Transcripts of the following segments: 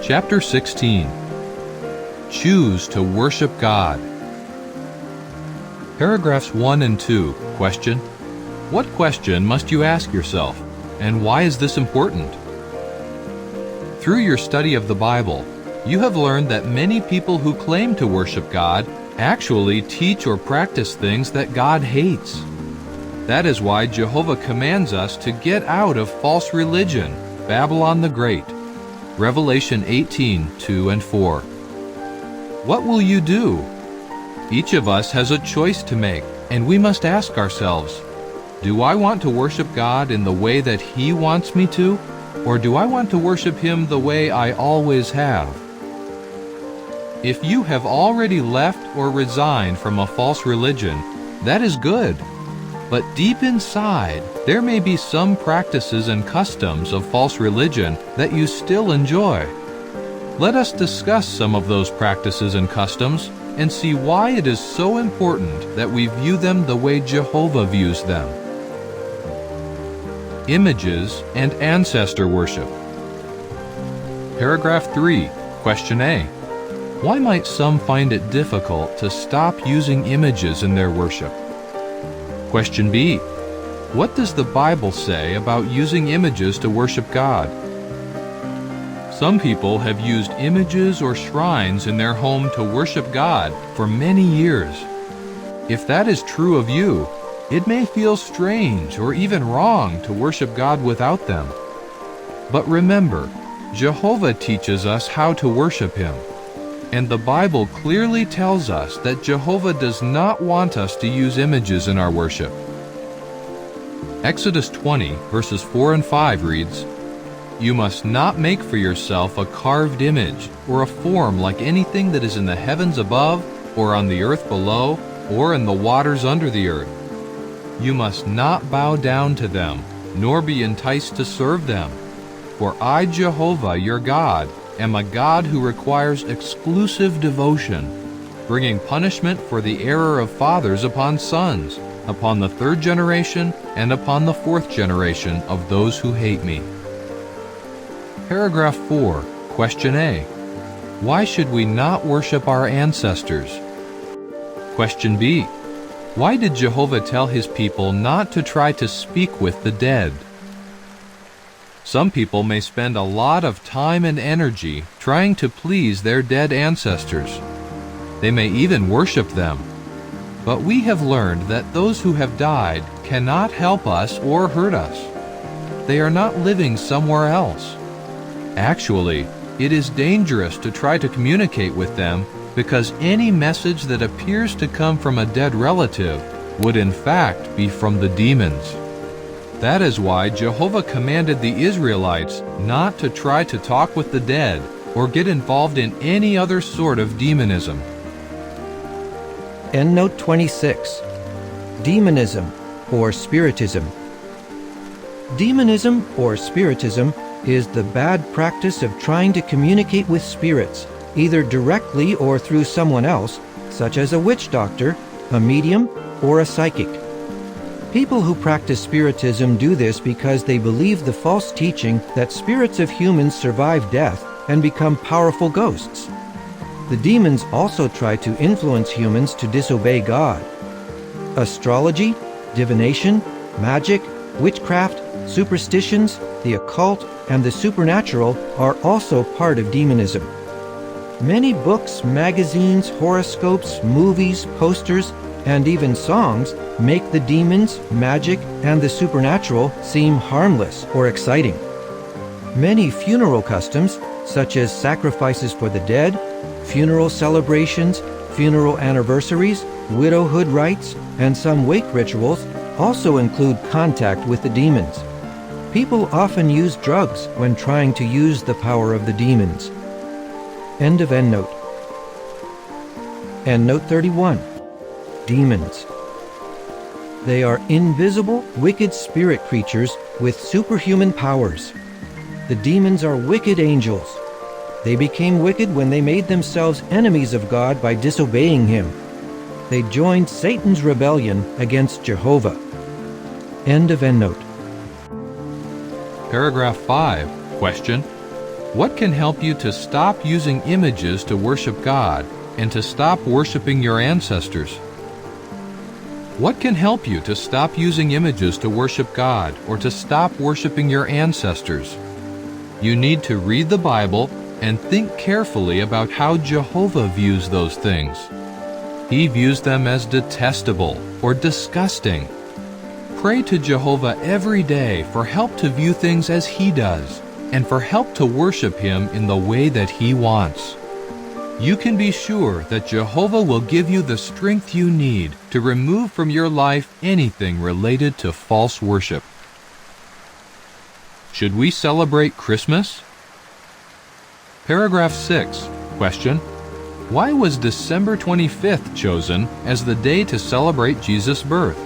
Chapter 16. Choose to worship God. Paragraphs 1 and 2. Question. What question must you ask yourself, and why is this important? Through your study of the Bible, you have learned that many people who claim to worship God actually teach or practice things that God hates. That is why Jehovah commands us to get out of false religion, Babylon the Great. Revelation 18:2 and 4. What will you do? Each of us has a choice to make, and we must ask ourselves, do I want to worship God in the way that He wants me to, or do I want to worship Him the way I always have? If you have already left or resigned from a false religion, that is good. But deep inside, there may be some practices and customs of false religion that you still enjoy. Let us discuss some of those practices and customs and see why it is so important that we view them the way Jehovah views them. Images and ancestor worship. Paragraph 3. Question A. Why might some find it difficult to stop using images in their worship? Question B. What does the Bible say about using images to worship God? Some people have used images or shrines in their home to worship God for many years. If that is true of you, it may feel strange or even wrong to worship God without them. But remember, Jehovah teaches us how to worship Him. And the Bible clearly tells us that Jehovah does not want us to use images in our worship. Exodus 20, verses 4 and 5 reads, You must not make for yourself a carved image or a form like anything that is in the heavens above, or on the earth below, or in the waters under the earth. You must not bow down to them, nor be enticed to serve them. For I, Jehovah, your God, am a God who requires exclusive devotion, bringing punishment for the error of fathers upon sons, upon the third generation and upon the fourth generation of those who hate me. Paragraph 4. Question A. Why should we not worship our ancestors? Question B. Why did Jehovah tell His people not to try to speak with the dead? Some people may spend a lot of time and energy trying to please their dead ancestors. They may even worship them. But we have learned that those who have died cannot help us or hurt us. They are not living somewhere else. Actually, it is dangerous to try to communicate with them because any message that appears to come from a dead relative would in fact be from the demons. That is why Jehovah commanded the Israelites not to try to talk with the dead or get involved in any other sort of demonism. Endnote 26. Demonism or Spiritism. Demonism or Spiritism is the bad practice of trying to communicate with spirits, either directly or through someone else, such as a witch doctor, a medium, or a psychic. People who practice Spiritism do this because they believe the false teaching that spirits of humans survive death and become powerful ghosts. The demons also try to influence humans to disobey God. Astrology, divination, magic, witchcraft, superstitions, the occult, and the supernatural are also part of demonism. Many books, magazines, horoscopes, movies, posters, and even songs make the demons, magic, and the supernatural seem harmless or exciting. Many funeral customs, such as sacrifices for the dead, funeral celebrations, funeral anniversaries, widowhood rites, and some wake rituals, also include contact with the demons. People often use drugs when trying to use the power of the demons. End of endnote. Endnote 31. Demons. They are invisible, wicked spirit creatures with superhuman powers. The demons are wicked angels. They became wicked when they made themselves enemies of God by disobeying Him. They joined Satan's rebellion against Jehovah. End of endnote. Paragraph 5. Question. What can help you to stop using images to worship God and to stop worshiping your ancestors? What can help you to stop using images to worship God or to stop worshiping your ancestors? You need to read the Bible and think carefully about how Jehovah views those things. He views them as detestable or disgusting. Pray to Jehovah every day for help to view things as He does and for help to worship Him in the way that He wants. You can be sure that Jehovah will give you the strength you need to remove from your life anything related to false worship. Should we celebrate Christmas? Paragraph 6. Question: why was December 25th chosen as the day to celebrate Jesus' birth?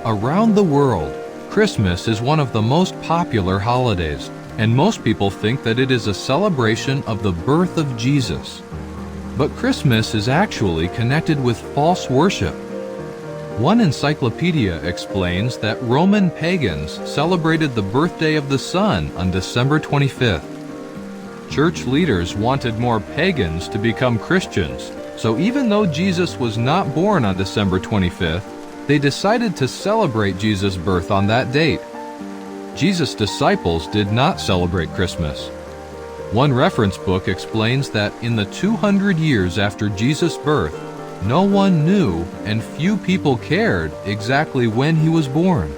Around the world, Christmas is one of the most popular holidays, and most people think that it is a celebration of the birth of Jesus. But Christmas is actually connected with false worship. One encyclopedia explains that Roman pagans celebrated the birthday of the sun on December 25th. Church leaders wanted more pagans to become Christians, so even though Jesus was not born on December 25th, they decided to celebrate Jesus' birth on that date. Jesus' disciples did not celebrate Christmas. One reference book explains that in the 200 years after Jesus' birth, no one knew and few people cared exactly when He was born.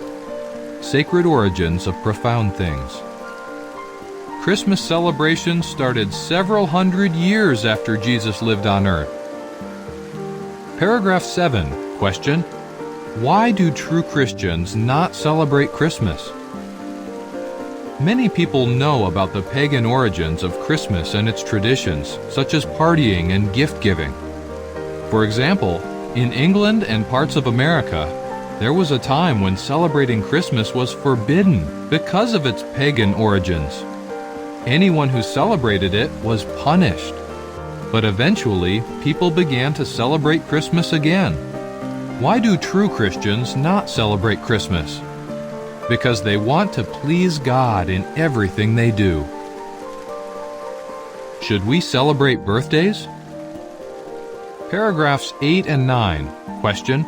Sacred origins of profound things. Christmas celebrations started several hundred years after Jesus lived on earth. Paragraph 7. Question: why do true Christians not celebrate Christmas? Many people know about the pagan origins of Christmas and its traditions, such as partying and gift-giving. For example, in England and parts of America, there was a time when celebrating Christmas was forbidden because of its pagan origins. Anyone who celebrated it was punished. But eventually, people began to celebrate Christmas again. Why do true Christians not celebrate Christmas? Because they want to please God in everything they do. Should we celebrate birthdays? Paragraphs 8 and 9. Question: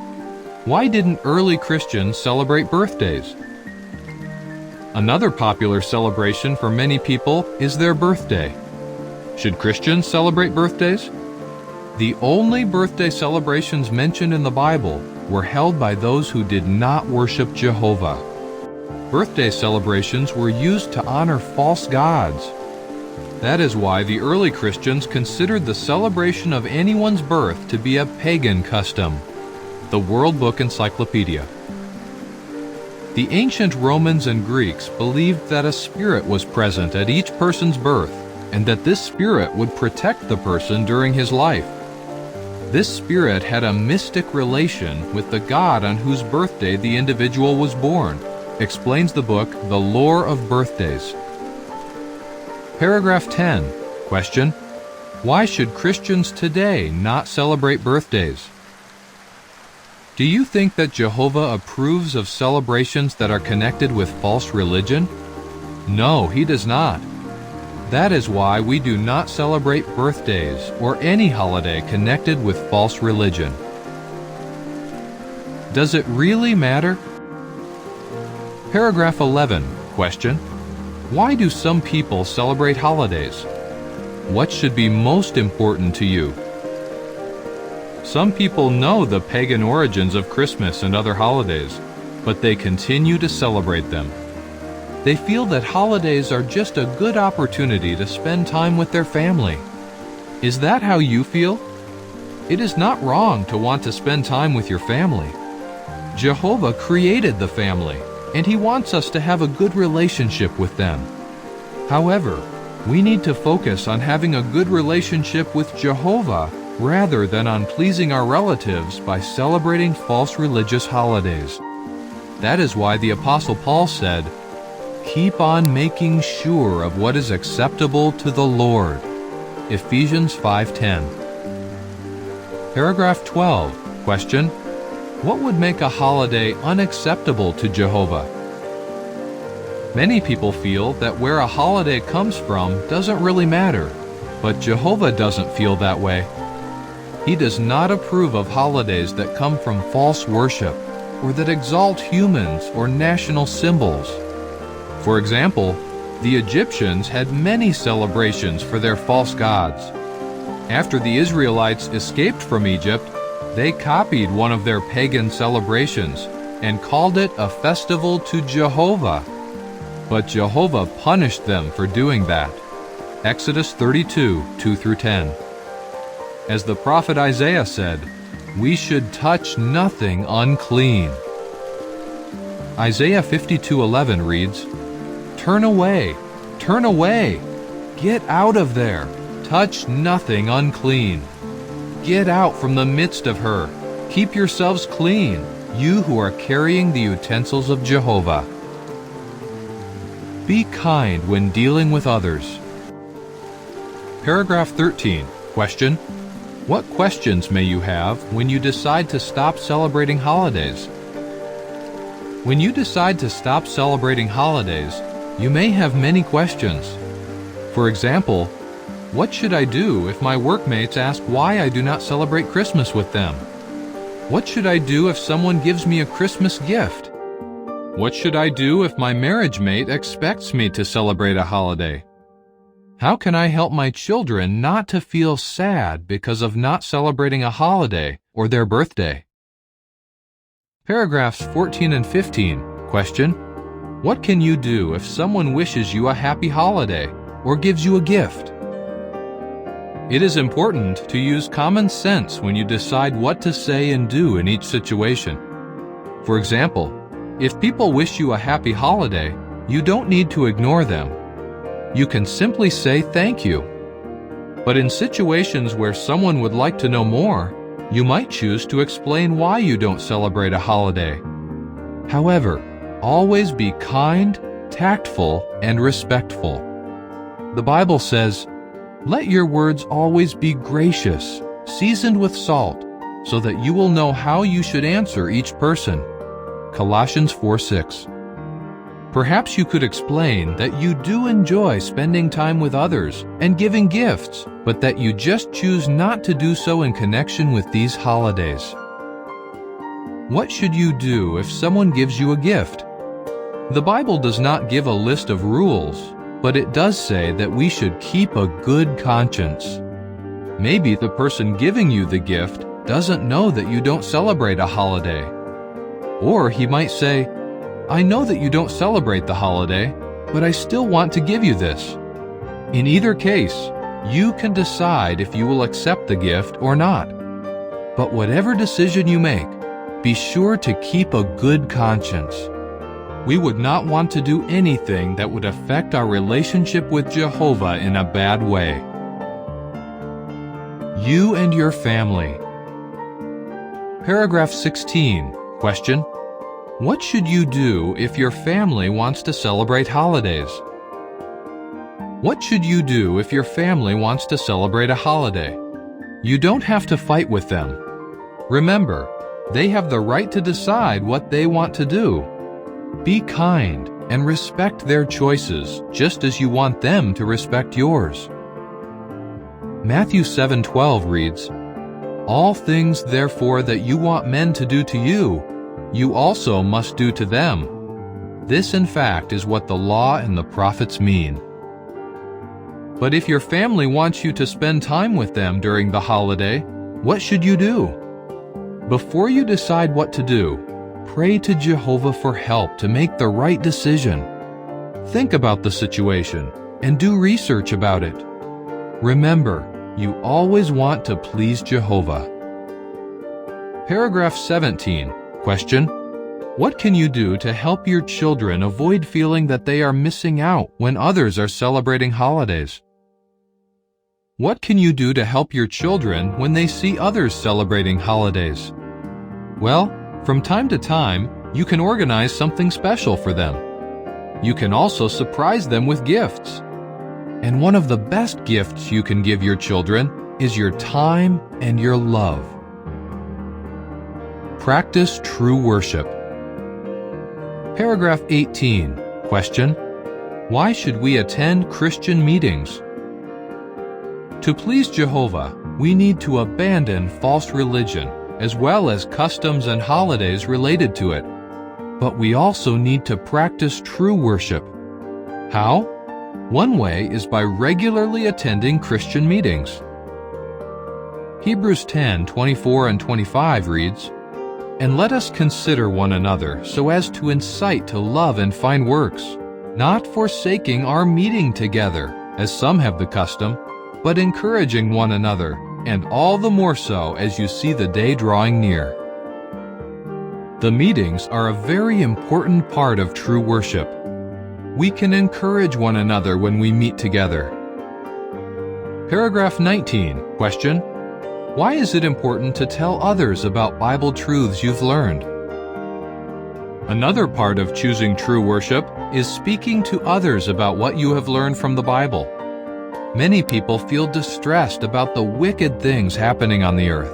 why didn't early Christians celebrate birthdays? Another popular celebration for many people is their birthday. Should Christians celebrate birthdays? The only birthday celebrations mentioned in the Bible were held by those who did not worship Jehovah. Birthday celebrations were used to honor false gods. That is why the early Christians considered the celebration of anyone's birth to be a pagan custom. The World Book Encyclopedia. The ancient Romans and Greeks believed that a spirit was present at each person's birth, and that this spirit would protect the person during his life. This spirit had a mystic relation with the God on whose birthday the individual was born, explains the book The Lore of Birthdays. Paragraph 10. Question: why should Christians today not celebrate birthdays? Do you think that Jehovah approves of celebrations that are connected with false religion? No, He does not. That is why we do not celebrate birthdays or any holiday connected with false religion. Does it really matter? Paragraph 11. Question: why do some people celebrate holidays? What should be most important to you? Some people know the pagan origins of Christmas and other holidays, but they continue to celebrate them. They feel that holidays are just a good opportunity to spend time with their family. Is that how you feel? It is not wrong to want to spend time with your family. Jehovah created the family, and He wants us to have a good relationship with them. However, we need to focus on having a good relationship with Jehovah rather than on pleasing our relatives by celebrating false religious holidays. That is why the Apostle Paul said, "Keep on making sure of what is acceptable to the Lord." Ephesians 5:10. Paragraph 12. Question: what would make a holiday unacceptable to Jehovah? Many people feel that where a holiday comes from doesn't really matter, but Jehovah doesn't feel that way. He does not approve of holidays that come from false worship or that exalt humans or national symbols. For example, the Egyptians had many celebrations for their false gods. After the Israelites escaped from Egypt, they copied one of their pagan celebrations and called it a festival to Jehovah. But Jehovah punished them for doing that. Exodus 32, 2-10. As the prophet Isaiah said, we should touch nothing unclean. Isaiah 52:11 reads, turn away, get out of there, touch nothing unclean. Get out from the midst of her, keep yourselves clean, you who are carrying the utensils of Jehovah. Be kind when dealing with others. Paragraph 13. Question: what questions may you have when you decide to stop celebrating holidays? When you decide to stop celebrating holidays, you may have many questions. For example, what should I do if my workmates ask why I do not celebrate Christmas with them? What should I do if someone gives me a Christmas gift? What should I do if my marriage mate expects me to celebrate a holiday? How can I help my children not to feel sad because of not celebrating a holiday or their birthday? Paragraphs 14 and 15. Question: what can you do if someone wishes you a happy holiday or gives you a gift? It is important to use common sense when you decide what to say and do in each situation. For example, if people wish you a happy holiday, you don't need to ignore them. You can simply say thank you. But in situations where someone would like to know more, you might choose to explain why you don't celebrate a holiday. However, always be kind, tactful, and respectful. The Bible says, let your words always be gracious, seasoned with salt, so that you will know how you should answer each person. Colossians 4:6. Perhaps you could explain that you do enjoy spending time with others and giving gifts, but that you just choose not to do so in connection with these holidays. What should you do if someone gives you a gift? The Bible does not give a list of rules, but it does say that we should keep a good conscience. Maybe the person giving you the gift doesn't know that you don't celebrate a holiday. Or he might say, I know that you don't celebrate the holiday, but I still want to give you this. In either case, you can decide if you will accept the gift or not. But whatever decision you make, be sure to keep a good conscience. We would not want to do anything that would affect our relationship with Jehovah in a bad way. You and your family. Paragraph 16. Question: what should you do if your family wants to celebrate holidays? What should you do if your family wants to celebrate a holiday? You don't have to fight with them. Remember, they have the right to decide what they want to do. Be kind and respect their choices, just as you want them to respect yours. Matthew 7:12 reads, all things therefore that you want men to do to you, you also must do to them. This, in fact, is what the law and the prophets mean. But if your family wants you to spend time with them during the holiday, what should you do? Before you decide what to do, pray to Jehovah for help to make the right decision. Think about the situation and do research about it. Remember, you always want to please Jehovah. Paragraph 17. Question: what can you do to help your children avoid feeling that they are missing out when others are celebrating holidays? What can you do to help your children when they see others celebrating holidays? Well, from time to time, you can organize something special for them. You can also surprise them with gifts. And one of the best gifts you can give your children is your time and your love. Practice true worship. Paragraph 18. Question: Why should we attend Christian meetings? To please Jehovah, we need to abandon false religion, as well as customs and holidays related to it. But we also need to practice true worship. How? One way is by regularly attending Christian meetings. Hebrews 10:24 and 25 reads, "And let us consider one another so as to incite to love and fine works, not forsaking our meeting together, as some have the custom, but encouraging one another, and all the more so as you see the day drawing near." The meetings are a very important part of true worship. We can encourage one another when we meet together. Paragraph 19. Question: why is it important to tell others about Bible truths you've learned? Another part of choosing true worship is speaking to others about what you have learned from the Bible. Many people feel distressed about the wicked things happening on the earth.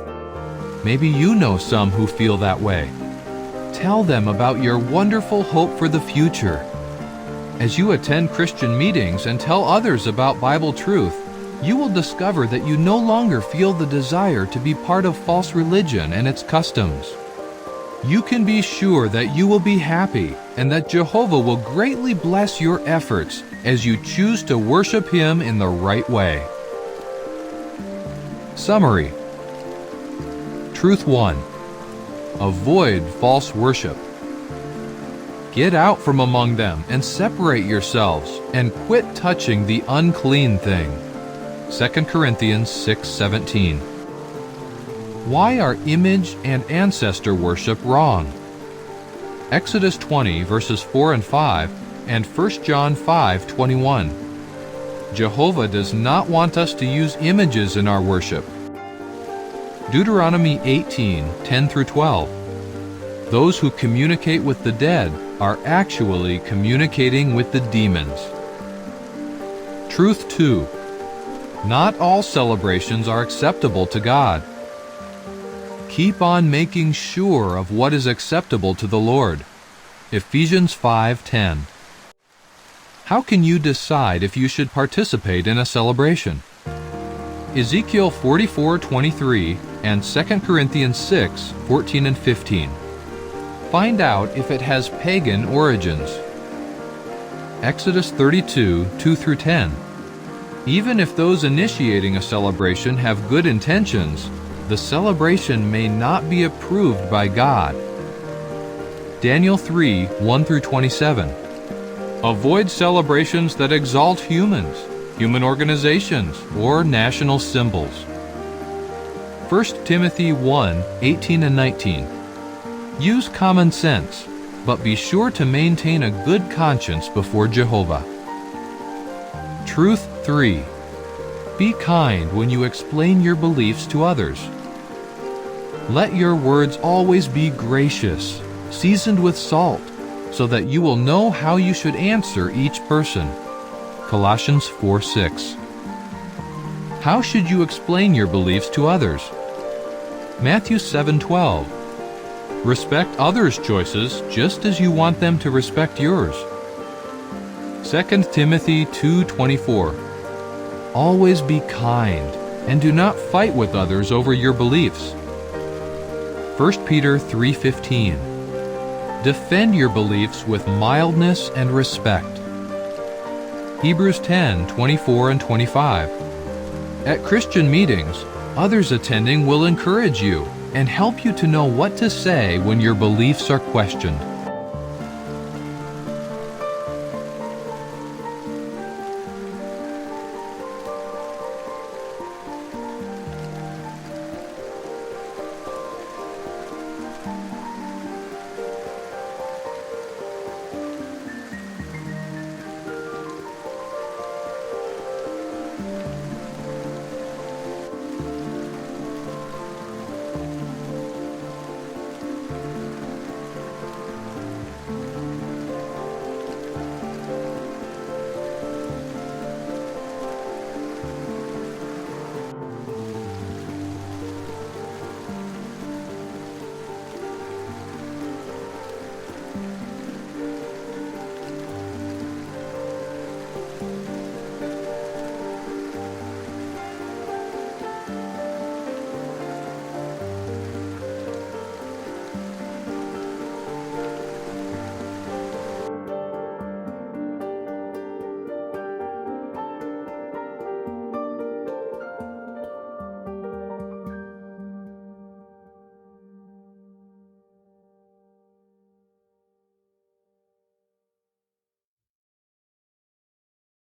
Maybe you know some who feel that way. Tell them about your wonderful hope for the future. As you attend Christian meetings and tell others about Bible truth, you will discover that you no longer feel the desire to be part of false religion and its customs. You can be sure that you will be happy and that Jehovah will greatly bless your efforts as you choose to worship Him in the right way. Summary. Truth 1. Avoid false worship. Get out from among them and separate yourselves and quit touching the unclean thing. 2 Corinthians 6:17. Why are image and ancestor worship wrong? Exodus 20 verses 4 and 5 and 1 John 5:21. Jehovah does not want us to use images in our worship. Deuteronomy 18:10 through 12. Those who communicate with the dead are actually communicating with the demons. Truth 2. Not all celebrations are acceptable to God. Keep on making sure of what is acceptable to the Lord. Ephesians 5:10. How can you decide if you should participate in a celebration? Ezekiel 44:23 and 2 Corinthians 6:14 and 15. Find out if it has pagan origins. Exodus 32:2 through 10. Even if those initiating a celebration have good intentions, the celebration may not be approved by God. Daniel 3:1 through 27. Avoid celebrations that exalt humans, human organizations, or national symbols. 1 Timothy 1:18 and 19. Use common sense, but be sure to maintain a good conscience before Jehovah. Truth 3. Be kind when you explain your beliefs to others. Let your words always be gracious, seasoned with salt, so that you will know how you should answer each person. Colossians 4:6. How should you explain your beliefs to others? Matthew 7:12. Respect others' choices just as you want them to respect yours. 2 Timothy 2:24. Always be kind, and do not fight with others over your beliefs. 1 Peter 3:15. Defend your beliefs with mildness and respect. Hebrews 10:24 and 25. At Christian meetings, others attending will encourage you and help you to know what to say when your beliefs are questioned.